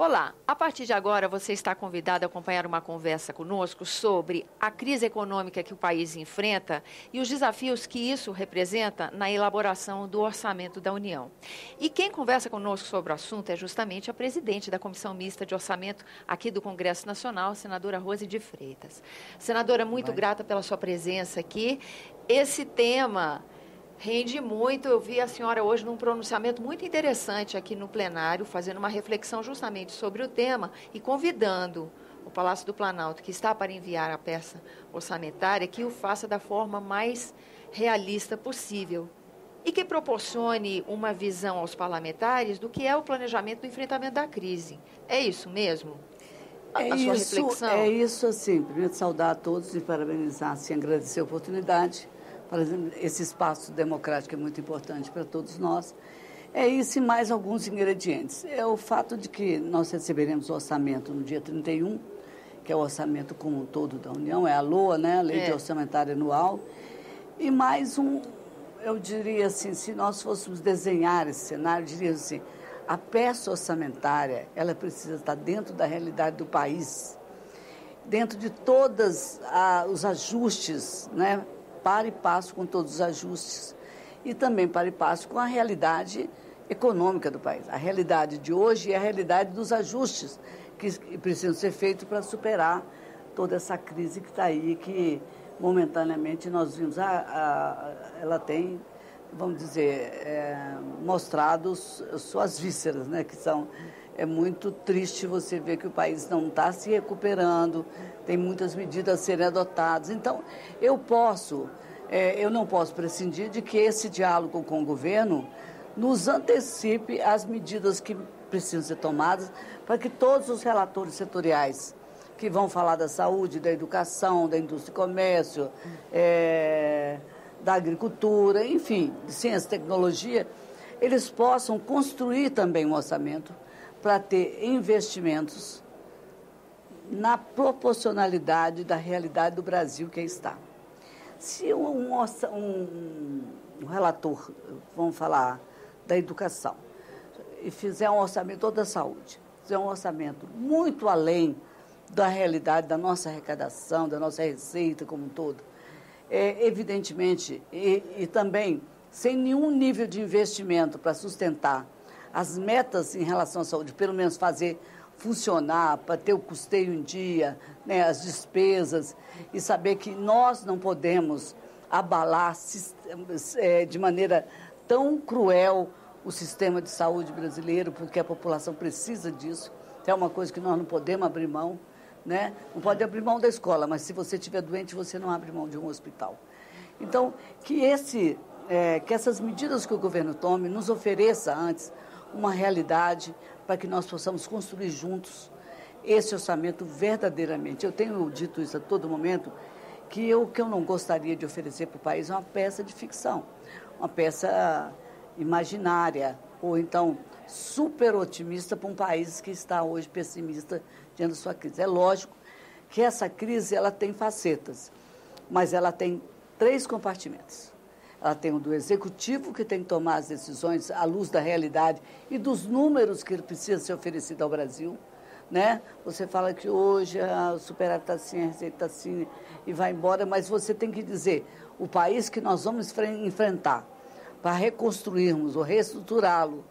Olá, a partir de agora você está convidado a acompanhar uma conversa conosco sobre a crise econômica que o país enfrenta e os desafios que isso representa na elaboração do orçamento da União. E quem conversa conosco sobre o assunto é justamente a presidente da Comissão Mista de Orçamento aqui do Congresso Nacional, a senadora Rose de Freitas. Senadora, muito grata pela sua presença aqui. Esse tema rende muito. Eu vi a senhora hoje num pronunciamento muito interessante aqui no plenário, fazendo uma reflexão justamente sobre o tema e convidando o Palácio do Planalto, que está para enviar a peça orçamentária, que o faça da forma mais realista possível e que proporcione uma visão aos parlamentares do que é o planejamento do enfrentamento da crise. É isso mesmo? A sua reflexão? É isso, assim. Primeiro, saudar a todos e parabenizar, assim, agradecer a oportunidade. Por exemplo, esse espaço democrático é muito importante para todos nós. É isso e mais alguns ingredientes. É o fato de que nós receberemos o orçamento no dia 31, que é o orçamento como um todo da União, é a LOA, né? A Lei de Orçamentária Anual. E mais eu diria assim, se nós fôssemos desenhar esse cenário, eu diria assim, a peça orçamentária, ela precisa estar dentro da realidade do país, dentro de todos os ajustes, né? Para e passo com todos os ajustes e também para e passo com a realidade econômica do país. A realidade de hoje é a realidade dos ajustes que precisam ser feitos para superar toda essa crise que está aí, que momentaneamente nós vimos, ela tem, vamos dizer, mostrado suas vísceras, né, que são... É muito triste você ver que o país não está se recuperando, tem muitas medidas a serem adotadas. Então, eu não posso prescindir de que esse diálogo com o governo nos antecipe as medidas que precisam ser tomadas para que todos os relatores setoriais que vão falar da saúde, da educação, da indústria e comércio, da agricultura, enfim, de ciência e tecnologia, eles possam construir também um orçamento para ter investimentos na proporcionalidade da realidade do Brasil que está. Se um relator, vamos falar, da educação, e fizer um orçamento ou da saúde, fizer um orçamento muito além da realidade da nossa arrecadação, da nossa receita como um todo, evidentemente, e também sem nenhum nível de investimento para sustentar as metas em relação à saúde, pelo menos fazer funcionar, para ter o custeio em dia, né, as despesas, e saber que nós não podemos abalar de maneira tão cruel o sistema de saúde brasileiro, porque a população precisa disso. É uma coisa que nós não podemos abrir mão, né? Não pode abrir mão da escola, mas se você estiver doente, você não abre mão de um hospital. Então, que essas medidas que o governo tome nos ofereça antes uma realidade para que nós possamos construir juntos esse orçamento verdadeiramente. Eu tenho dito isso a todo momento, que o que eu não gostaria de oferecer para o país é uma peça de ficção, uma peça imaginária, ou então super otimista para um país que está hoje pessimista diante da sua crise. É lógico que essa crise ela tem facetas, mas ela tem 3 compartimentos. Ela tem o do executivo, que tem que tomar as decisões à luz da realidade e dos números que precisa ser oferecido ao Brasil, né? Você fala que hoje o superávit está assim, a receita está assim e vai embora, mas você tem que dizer, o país que nós vamos enfrentar para reconstruirmos ou reestruturá-lo,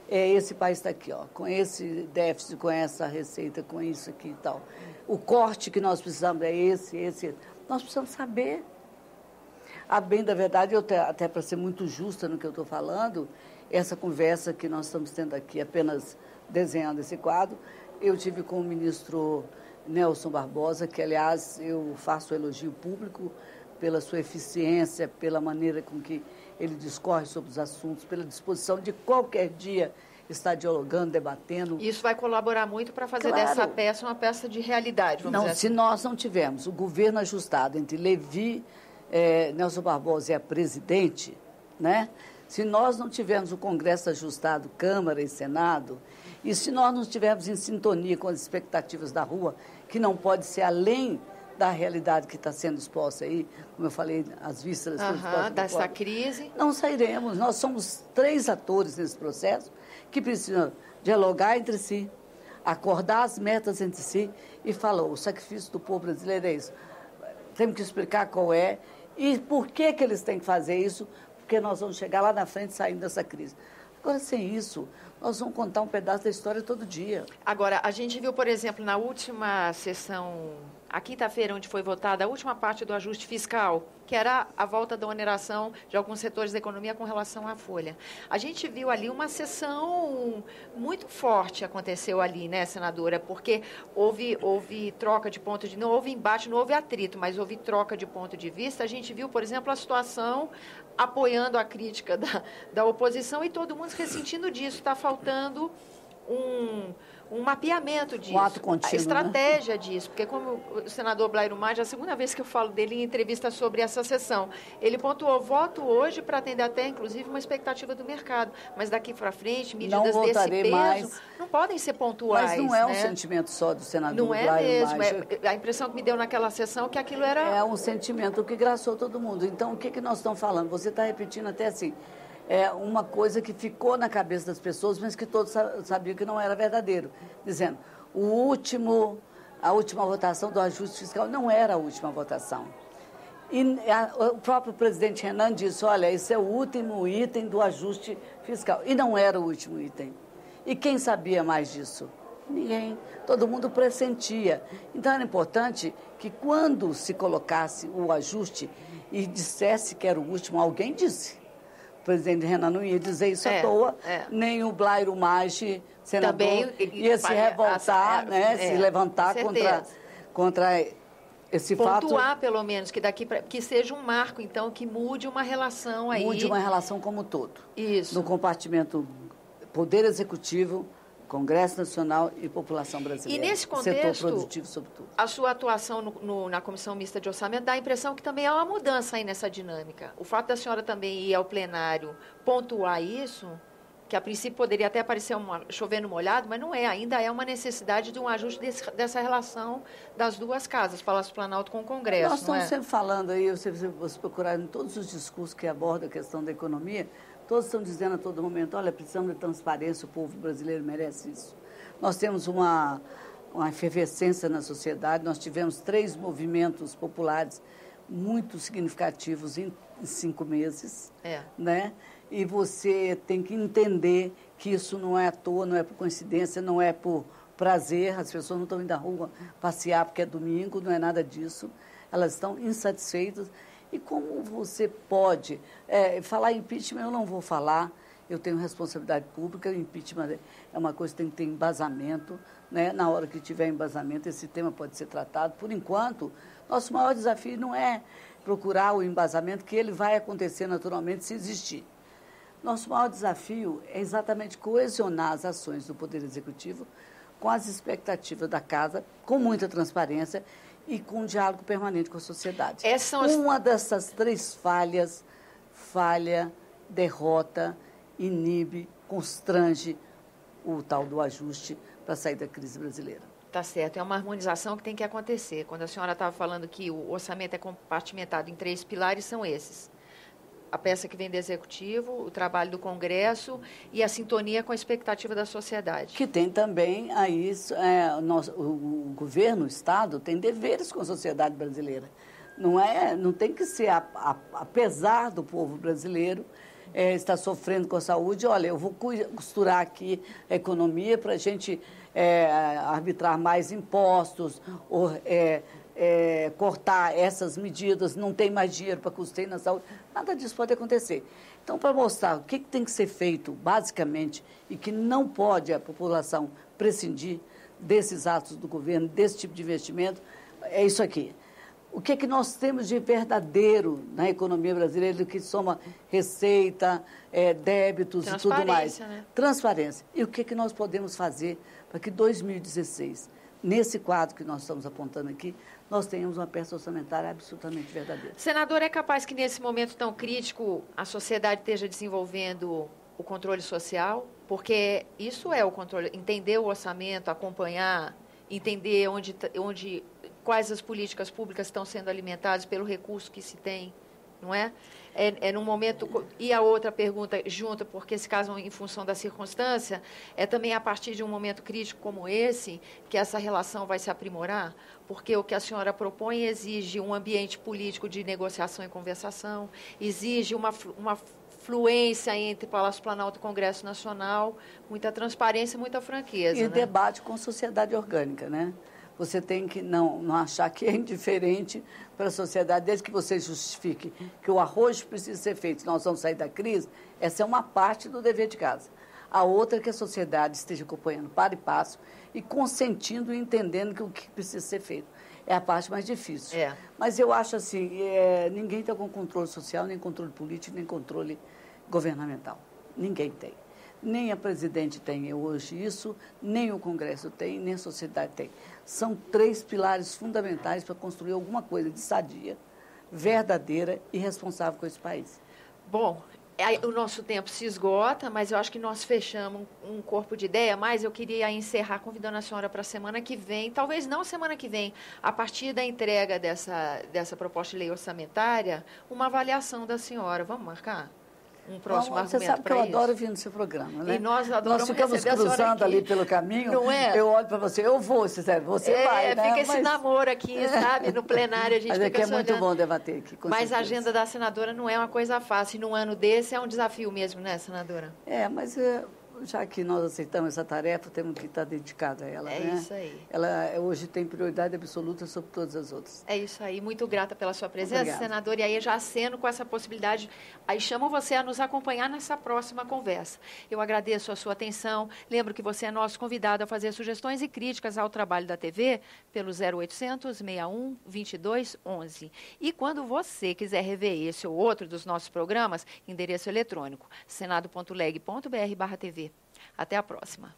esse país está aqui, ó, com esse déficit, com essa receita, com isso aqui e tal. O corte que nós precisamos é esse. Nós precisamos saber. A bem da verdade, até para ser muito justa no que eu estou falando, essa conversa que nós estamos tendo aqui, apenas desenhando esse quadro, eu tive com o ministro Nelson Barbosa, que, aliás, eu faço elogio público pela sua eficiência, pela maneira com que ele discorre sobre os assuntos, pela disposição de qualquer dia estar dialogando, debatendo. Isso vai colaborar muito para fazer dessa peça uma peça de realidade, vamos dizer assim. Se nós não tivermos o governo ajustado entre Levi, Nelson Barbosa e a presidente, né? Se nós não tivermos o Congresso ajustado, Câmara e Senado, e se nós não estivermos em sintonia com as expectativas da rua, que não pode ser além da realidade que está sendo exposta aí, como eu falei, as vísceras dessa crise, não sairemos. Nós somos 3 atores nesse processo que precisam dialogar entre si, acordar as metas entre si e falou, o sacrifício do povo brasileiro é isso. Temos que explicar qual é e por que eles têm que fazer isso, porque nós vamos chegar lá na frente saindo dessa crise. Agora, sem isso, nós vamos contar um pedaço da história todo dia. Agora, a gente viu, por exemplo, na última sessão, a quinta-feira, onde foi votada a última parte do ajuste fiscal, que era a volta da oneração de alguns setores da economia com relação à folha. A gente viu ali uma sessão muito forte aconteceu ali, né, senadora? Porque houve troca de ponto de... Não houve embate, não houve atrito, mas houve troca de ponto de vista. A gente viu, por exemplo, a situação apoiando a crítica da oposição e todo mundo ressentindo disso. Está faltando um mapeamento disso, ato contínuo, a estratégia disso, porque como o senador Blairo Maggi, é a segunda vez que eu falo dele em entrevista sobre essa sessão, ele pontuou, voto hoje para atender até, inclusive, uma expectativa do mercado, mas daqui para frente, medidas desse peso mais, não podem ser pontuais. Mas não é um sentimento só do senador Blairo Maggi. Não é Maggi. mesmo, a impressão que me deu naquela sessão é que aquilo era... É um sentimento que graçou todo mundo. Então, o que nós estamos falando? Você está repetindo até assim... É uma coisa que ficou na cabeça das pessoas, mas que todos sabiam que não era verdadeiro. Dizendo, a última votação do ajuste fiscal não era a última votação. E o próprio presidente Renan disse, olha, esse é o último item do ajuste fiscal. E não era o último item. E quem sabia mais disso? Ninguém. Todo mundo pressentia. Então, era importante que quando se colocasse o ajuste e dissesse que era o último, alguém disse. O presidente Renan não ia dizer isso à toa, nem o Blairo Maggi, senador, também ia se revoltar, se levantar contra esse fato. Pontuar, pelo menos, que daqui que seja um marco, então, que mude uma relação aí. Mude uma relação como um todo. Isso. No compartimento Poder Executivo, Congresso Nacional e população brasileira. E nesse contexto, setor produtivo, sobretudo. A sua atuação na Comissão Mista de Orçamento dá a impressão que também há uma mudança aí nessa dinâmica. O fato da senhora também ir ao plenário pontuar isso, que a princípio poderia até parecer chovendo molhado, mas não é. Ainda é uma necessidade de um ajuste dessa relação das duas casas, Palácio Planalto com o Congresso. Nós estamos sempre falando aí, você procurar em todos os discursos que abordam a questão da economia, todos estão dizendo a todo momento, olha, precisamos de transparência, o povo brasileiro merece isso. Nós temos uma efervescência na sociedade, nós tivemos 3 movimentos populares muito significativos em 5 meses, né? E você tem que entender que isso não é à toa, não é por coincidência, não é por prazer, as pessoas não estão indo à rua passear porque é domingo, não é nada disso, elas estão insatisfeitas. E como você pode falar em impeachment, eu não vou falar, eu tenho responsabilidade pública, o impeachment é uma coisa que tem que ter embasamento, né? Na hora que tiver embasamento, esse tema pode ser tratado. Por enquanto, nosso maior desafio não é procurar o embasamento, que ele vai acontecer naturalmente se existir. Nosso maior desafio é exatamente coesionar as ações do Poder Executivo com as expectativas da Casa, com muita transparência e com um diálogo permanente com a sociedade. Uma dessas 3 falhas, derrota, inibe, constrange o tal do ajuste para sair da crise brasileira. Tá certo, é uma harmonização que tem que acontecer. Quando a senhora estava falando que o orçamento é compartimentado em 3 pilares, são esses. A peça que vem do Executivo, o trabalho do Congresso e a sintonia com a expectativa da sociedade. Que tem também aí, o governo, o Estado, tem deveres com a sociedade brasileira. Não tem que ser, apesar do povo brasileiro estar sofrendo com a saúde, olha, eu vou costurar aqui a economia para a gente arbitrar mais impostos, ou cortar essas medidas, não tem mais dinheiro para custeio na saúde, nada disso pode acontecer. Então, para mostrar o que tem que ser feito, basicamente, e que não pode a população prescindir desses atos do governo, desse tipo de investimento, é isso aqui. O que nós temos de verdadeiro na economia brasileira, do que soma receita, débitos e tudo mais? Né? Transparência. E o que nós podemos fazer para que 2016, nesse quadro que nós estamos apontando aqui, nós tenhamos uma peça orçamentária absolutamente verdadeira. Senador, é capaz que nesse momento tão crítico a sociedade esteja desenvolvendo o controle social? Porque isso é o controle, entender o orçamento, acompanhar, entender quais as políticas públicas estão sendo alimentadas pelo recurso que se tem não é? É num momento... E a outra pergunta junto, porque esse caso, em função da circunstância, é também a partir de um momento crítico como esse, que essa relação vai se aprimorar, porque o que a senhora propõe exige um ambiente político de negociação e conversação, exige uma fluência entre Palácio Planalto e Congresso Nacional, muita transparência, muita franqueza. E debate com sociedade orgânica, né? Você tem que não achar que é indiferente para a sociedade, desde que você justifique que o arroz precisa ser feito, nós vamos sair da crise, essa é uma parte do dever de casa. A outra é que a sociedade esteja acompanhando para e passo e consentindo e entendendo que o que precisa ser feito. É a parte mais difícil. Mas eu acho assim, ninguém está com controle social, nem controle político, nem controle governamental. Ninguém tem. Nem a presidente tem hoje isso, nem o Congresso tem, nem a sociedade tem. São 3 pilares fundamentais para construir alguma coisa de sadia, verdadeira e responsável com esse país. Bom, o nosso tempo se esgota, mas eu acho que nós fechamos um corpo de ideia, mas eu queria encerrar convidando a senhora para a semana que vem, talvez não semana que vem, a partir da entrega dessa proposta de lei orçamentária, uma avaliação da senhora. Vamos marcar? Um próximo argumento para isso. Você sabe que eu adoro vir no seu programa, né? E nós adoramos. Nós ficamos cruzando ali pelo caminho. Não é? Eu olho para você, eu vou, você vai, né? Fica esse namoro aqui, sabe? No plenário a gente fica é muito bom debater aqui, com Mas certeza. A agenda da senadora não é uma coisa fácil. E num ano desse é um desafio mesmo, né, senadora? Mas já que nós aceitamos essa tarefa, temos que estar dedicados a ela, né? É isso aí. Ela hoje tem prioridade absoluta sobre todas as outras. É isso aí. Muito grata pela sua presença, Obrigada. senadora. E aí já aceno com essa possibilidade. Aí chamo você a nos acompanhar nessa próxima conversa. Eu agradeço a sua atenção. Lembro que você é nosso convidado a fazer sugestões e críticas ao trabalho da TV pelo 0800 61 22 11. E quando você quiser rever esse ou outro dos nossos programas, endereço eletrônico senado.leg.br/TV. Até a próxima.